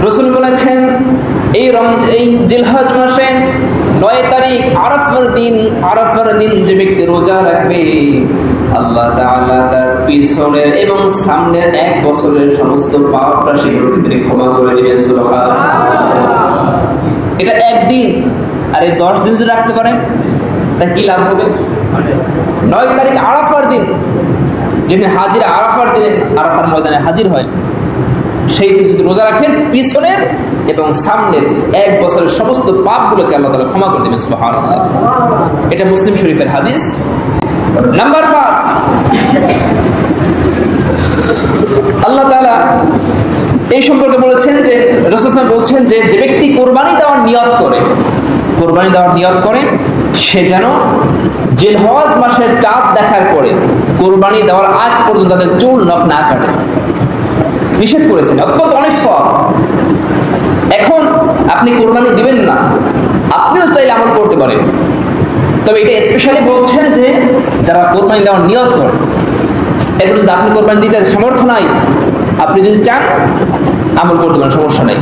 রাসূল বলেছেন এই জিলহজ মাসে 9 তারিখ আরাফার দিন যে ব্যক্তি রোজা রাখবে আল্লাহ তাআলা তার পিছনের এবং সামনের 1 বছরের সমস্ত পাপ রাশিগুলোকে তিনি ক্ষমা করে দিবেন। সুবহানাল্লাহ। এটা একদিন, আর এই 10 দিন যদি রাখতে পারেন তা কি লাভ হবে? 9 তারিখ আরাফার দিন, যেদিন হাজির আরাফার দিনে আরাফার ময়দানে হাজির হয়, সেই দিন যদি রোজা রাখেন পিছনের এবং সামনের 1 বছরের সমস্ত পাপগুলোকে আল্লাহ তাআলা ক্ষমা করে দেবেন। সুবহানাল্লাহ। এটা মুসলিম শরীফের হাদিস। নাম্বার 5, আল্লাহ তাআলা এই সম্পর্কে বলেছেন যে রাসূল সাল্লাল্লাহু আলাইহি ওয়াসাল্লাম বলছেন যে যে ব্যক্তি কোরবানি দেওয়ার নিয়ত করে সে যেন জিলহজ মাসের চাঁদ দেখার পরে কোরবানি দেওয়ার আগ পর্যন্ত তাদের চুল নখ না কাটে, নিষেধ করেছেন। অত্যন্ত অনেক সওয়াব। এখন আপনি কোরবানি দিবেন না, আপনিও চাইলে আমল করতে পারেন, তবে এটা স্পেশালি বলছেন যে যারা কোরবানি দেওয়ার নিয়ত করে। এরপর যদি আপনি কোরবানি দিতে সামর্থ্য নাই, আপনি যদি চান আমল করতে পারেন, সমস্যা নাই।